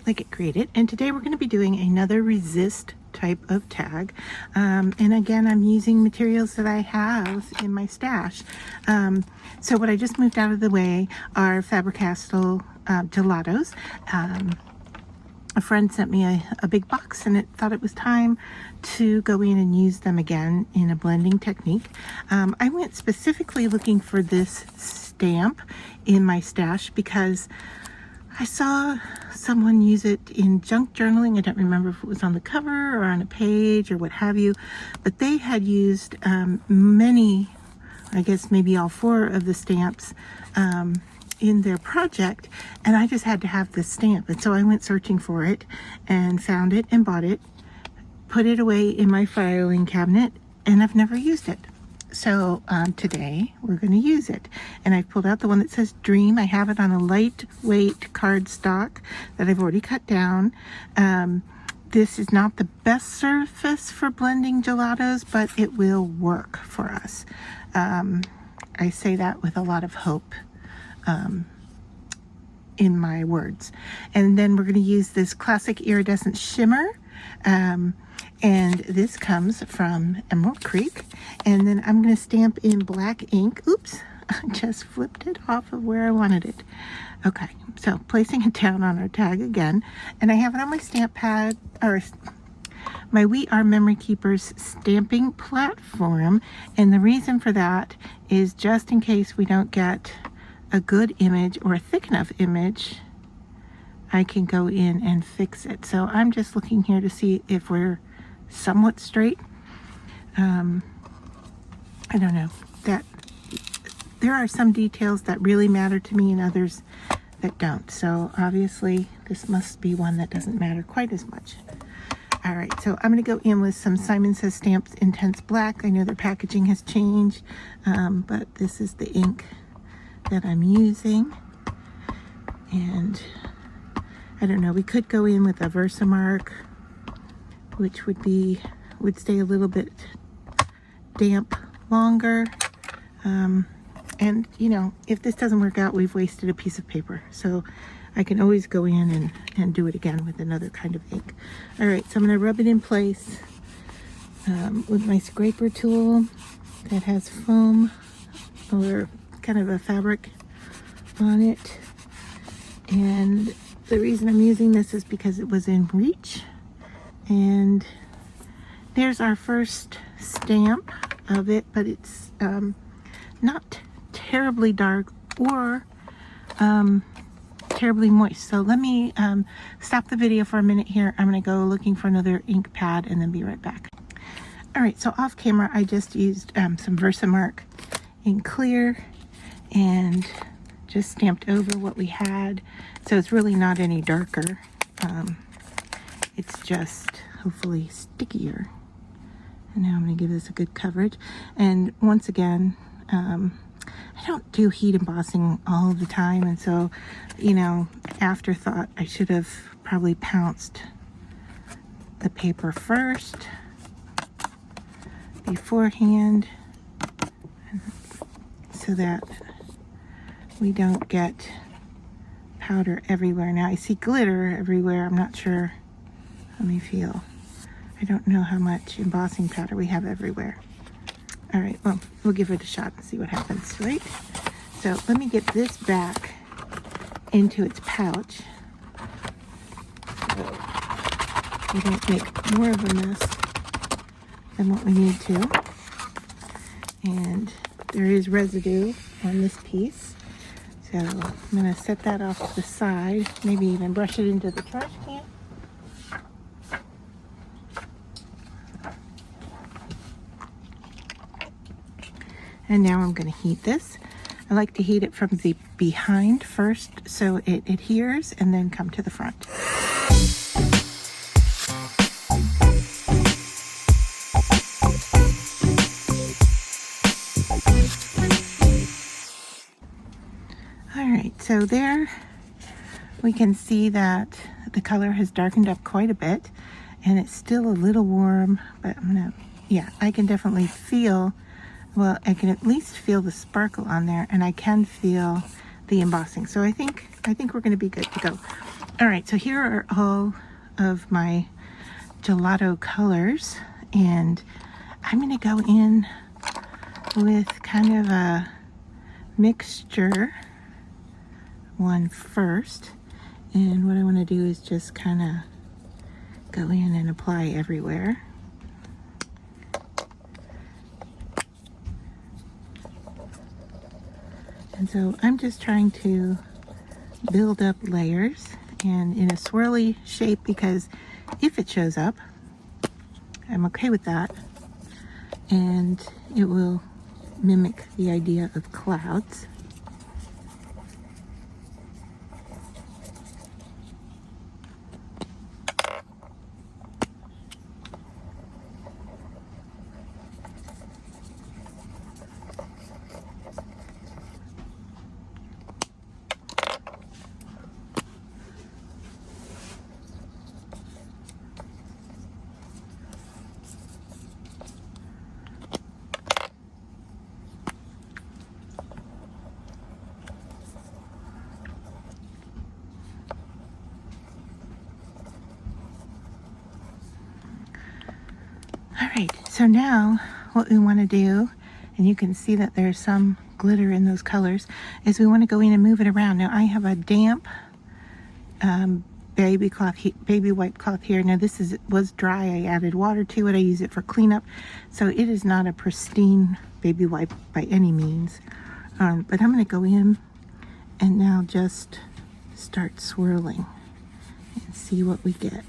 like it created, and today we're going to be doing another resist type of tag, and again I'm using materials that I have in my stash. So what I just moved out of the way are Faber-Castell gelatos. A friend sent me a big box, and it thought it was time to go in and use them again in a blending technique. I went specifically looking for this stamp in my stash because I saw someone use it in junk journaling. I don't remember if it was on the cover or on a page or what have you, but they had used many, I guess maybe all 4 of the stamps in their project, and I just had to have this stamp. And so I went searching for it and found it and bought it, put it away in my filing cabinet, and I've never used it. So today we're going to use it, and I've pulled out the one that says Dream. I have it on a lightweight cardstock that I've already cut down. This is not the best surface for blending gelatos, but it will work for us. I say that with a lot of hope in my words. And then we're going to use this classic iridescent shimmer, and this comes from Emerald Creek. And then I'm going to stamp in black ink. Oops, I just flipped it off of where I wanted it. Okay, so placing it down on our tag again, and I have it on my stamp pad, or my We Are Memory Keepers stamping platform. And the reason for that is just in case we don't get a good image or a thick enough image, I can go in and fix it. So I'm just looking here to see if we're somewhat straight. I don't know, that there are some details that really matter to me and others that don't. So obviously this must be one that doesn't matter quite as much. All right, so I'm going to go in with some Simon Says Stamps Intense Black. I know their packaging has changed, but this is the ink that I'm using. And I don't know, we could go in with a Versamark, which would stay a little bit damp longer. And you know, if this doesn't work out, we've wasted a piece of paper. So I can always go in and do it again with another kind of ink. All right, so I'm going to rub it in place with my scraper tool that has foam or kind of a fabric on it. And the reason I'm using this is because it was in reach. And there's our first stamp of it, but it's not terribly dark or terribly moist. So let me stop the video for a minute here. I'm going to go looking for another ink pad and then be right back. All right, so off camera I just used some Versamark in clear and just stamped over what we had. So it's really not any darker. It's just hopefully stickier. And now I'm going to give this a good coverage. And once again, I don't do heat embossing all the time, and so, you know, afterthought, I should have probably pounced the paper first beforehand so that we don't get powder everywhere. Now I see glitter everywhere. I'm not sure. Let me feel. I don't know how much embossing powder we have everywhere. All right, well, we'll give it a shot and see what happens, right? So let me get this back into its pouch so we don't make more of a mess than what we need to. And there is residue on this piece, so I'm going to set that off to the side, maybe even brush it into the trash can. And now I'm going to heat this. I like to heat it from the behind first so it adheres, and then come to the front. All right, so there we can see that the color has darkened up quite a bit, and it's still a little warm, but yeah, I can definitely feel, well, I can at least feel the sparkle on there, and I can feel the embossing. So I think we're going to be good to go. All right, so here are all of my gelato colors, and I'm going to go in with kind of a mixture one first. And what I want to do is just kind of go in and apply everywhere. And so I'm just trying to build up layers and in a swirly shape, because if it shows up, I'm okay with that. And it will mimic the idea of clouds. All right, so now what we want to do, and you can see that there's some glitter in those colors, is we want to go in and move it around. Now I have a damp baby wipe cloth here. Now this was dry. I added water to it. I use it for cleanup, so it is not a pristine baby wipe by any means. But I'm going to go in and now just start swirling and see what we get.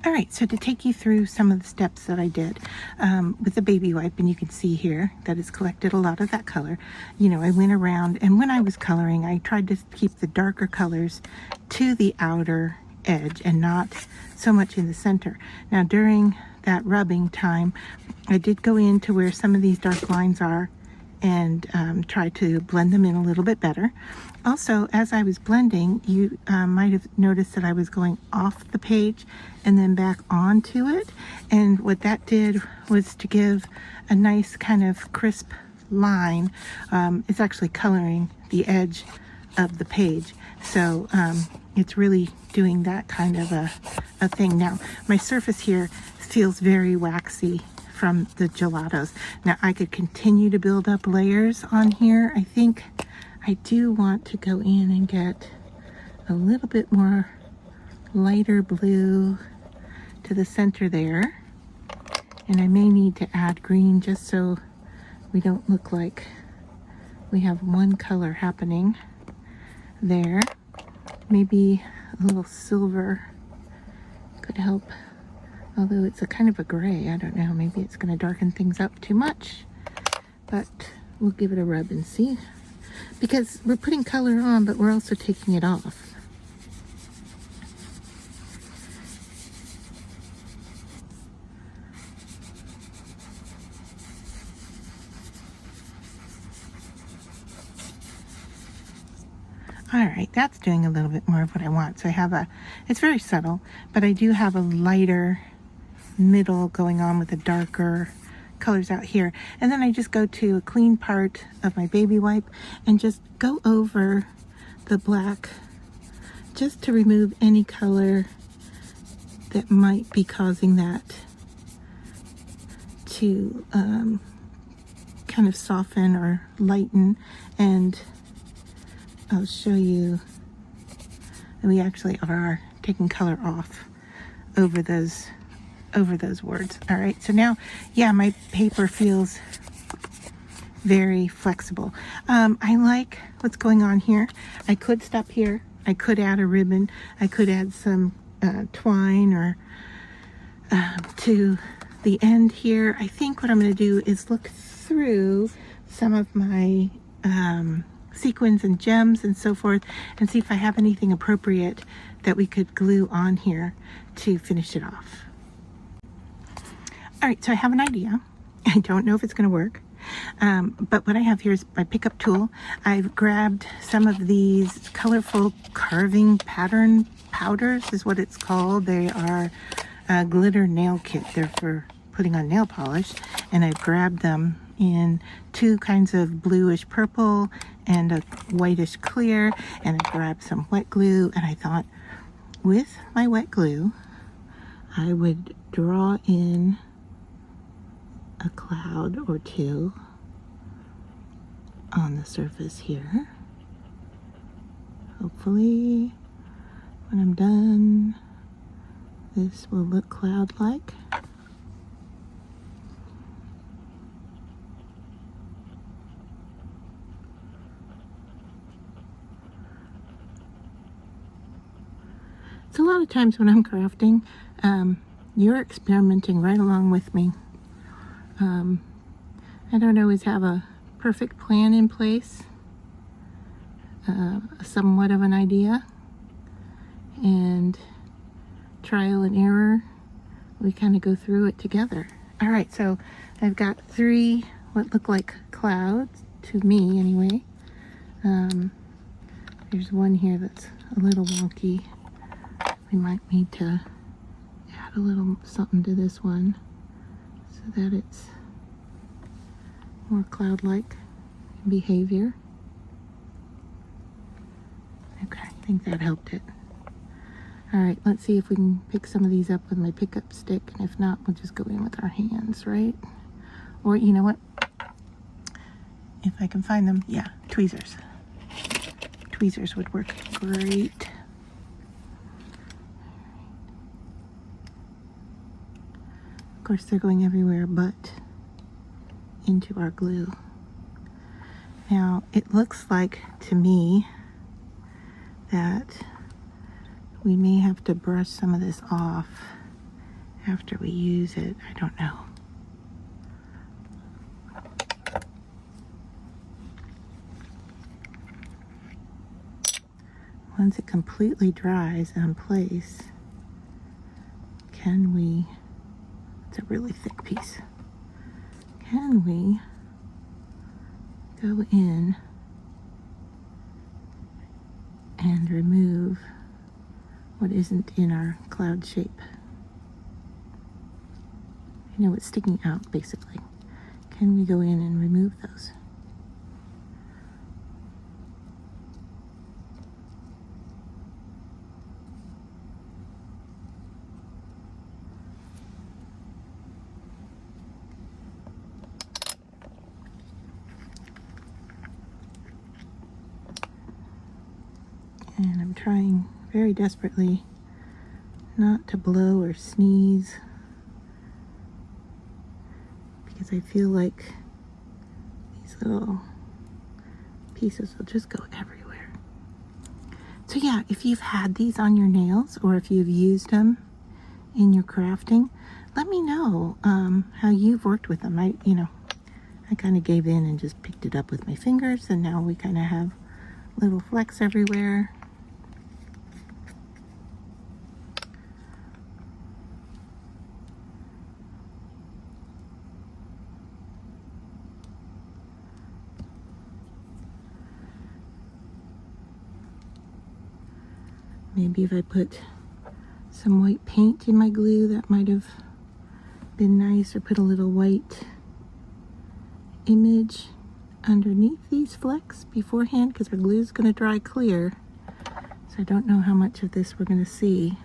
All right, so to take you through some of the steps that I did with the baby wipe, and you can see here that it's collected a lot of that color. You know, I went around, and when I was coloring, I tried to keep the darker colors to the outer edge and not so much in the center. Now, during that rubbing time, I did go into where some of these dark lines are and try to blend them in a little bit better. Also, as I was blending, you might have noticed that I was going off the page and then back onto it. And what that did was to give a nice kind of crisp line. It's actually coloring the edge of the page. So it's really doing that kind of a thing. Now, my surface here feels very waxy from the gelatos. Now, I could continue to build up layers on here. I think I do want to go in and get a little bit more lighter blue to the center there. And I may need to add green just so we don't look like we have one color happening there. Maybe a little silver could help. Although it's a kind of a gray, I don't know, maybe it's going to darken things up too much, but we'll give it a rub and see, because we're putting color on, but we're also taking it off. All right, that's doing a little bit more of what I want. So I have it's very subtle, but I do have a lighter middle going on with the darker colors out here. And then I just go to a clean part of my baby wipe and just go over the black just to remove any color that might be causing that to kind of soften or lighten. And I'll show you that we actually are taking color off over those words. All right, so now, yeah, my paper feels very flexible. I like what's going on here. I could stop here. I could add a ribbon. I could add some twine or to the end here. I think what I'm going to do is look through some of my sequins and gems and so forth and see if I have anything appropriate that we could glue on here to finish it off. All right, so I have an idea. I don't know if it's going to work, but what I have here is my pickup tool. I've grabbed some of these colorful carving pattern powders is what it's called. They are a glitter nail kit. They're for putting on nail polish, and I've grabbed them in two kinds of bluish purple and a whitish clear, and I grabbed some wet glue, and I thought with my wet glue I would draw in a cloud or two on the surface here. Hopefully when I'm done this will look cloud-like. So a lot of times when I'm crafting, you're experimenting right along with me. I don't always have a perfect plan in place, somewhat of an idea, and trial and error, we kind of go through it together. All right, so I've got 3 what look like clouds, to me anyway. There's one here that's a little wonky. We might need to add a little something to this one so that it's more cloud-like behavior. Okay, I think that helped it. All right, let's see if we can pick some of these up with my pickup stick, and if not, we'll just go in with our hands, right? Or you know what? If I can find them, yeah, tweezers. Tweezers would work great. Of course, they're going everywhere but into our glue. Now, it looks like to me that we may have to brush some of this off after we use it. I don't know. Once it completely dries in place, can we, it's a really thick piece, can we go in and remove what isn't in our cloud shape? You know, what's sticking out basically. Can we go in and remove those? And I'm trying very desperately not to blow or sneeze, because I feel like these little pieces will just go everywhere. So yeah, if you've had these on your nails or if you've used them in your crafting, let me know how you've worked with them. I kind of gave in and just picked it up with my fingers, and now we kind of have little flecks everywhere. Maybe if I put some white paint in my glue, that might have been nice, or put a little white image underneath these flecks beforehand, because our glue is going to dry clear. So I don't know how much of this we're going to see,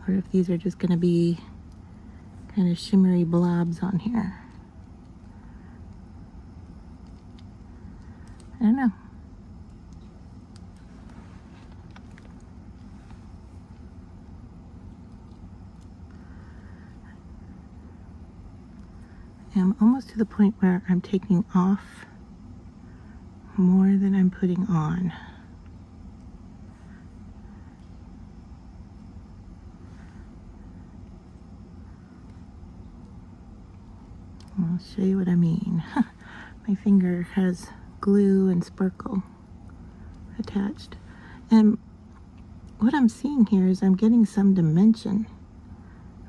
or if these are just going to be kind of shimmery blobs on here. I don't know. I'm almost to the point where I'm taking off more than I'm putting on. I'll show you what I mean. My finger has glue and sparkle attached. And what I'm seeing here is I'm getting some dimension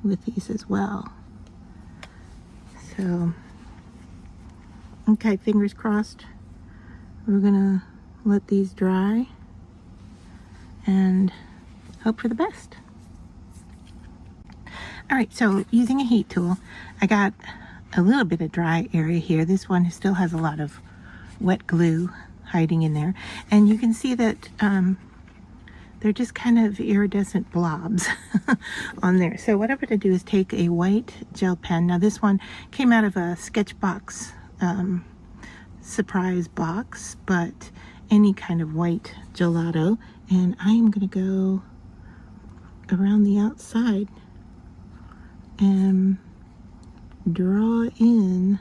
with these as well. So, okay, fingers crossed. We're gonna let these dry and hope for the best. All right, so using a heat tool, I got a little bit of dry area here. This one still has a lot of wet glue hiding in there. And you can see that they're just kind of iridescent blobs on there. So what I'm going to do is take a white gel pen. Now this one came out of a Sketchbox surprise box, but any kind of white gelato. And I am going to go around the outside and draw in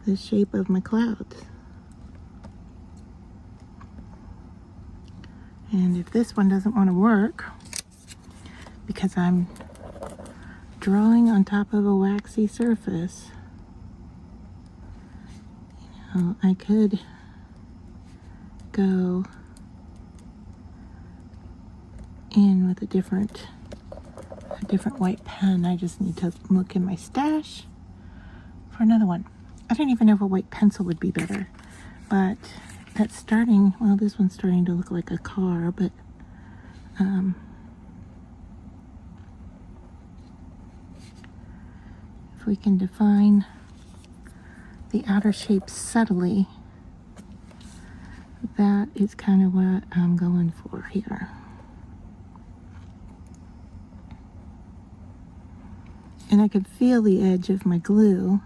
the shape of my clouds. And if this one doesn't want to work, because I'm drawing on top of a waxy surface, I could go in with a different white pen. I just need to look in my stash for another one. I don't even know if a white pencil would be better, but that's starting, well, this one's starting to look like a car, but if we can define the outer shape subtly, that is kind of what I'm going for here. And I could feel the edge of my glue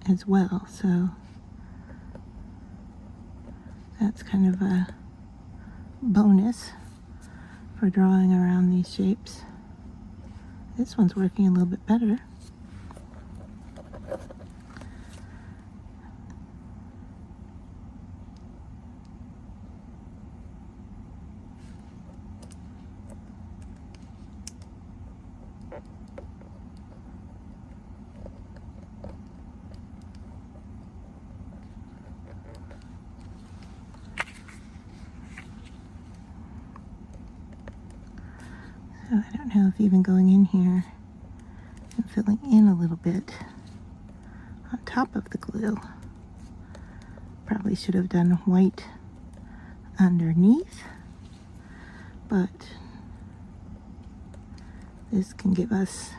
as well, so that's kind of a bonus for drawing around these shapes. This one's working a little bit better. know if even going in here and filling in a little bit on top of the glue. Probably should have done white underneath, but this can give us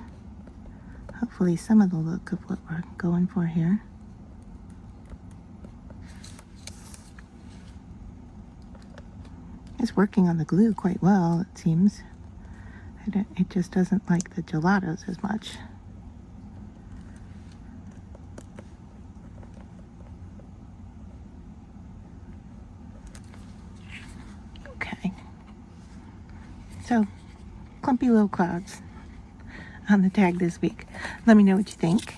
hopefully some of the look of what we're going for here. It's working on the glue quite well, it seems. It just doesn't like the gelatos as much. Okay. So, clumpy little clouds on the tag this week. Let me know what you think.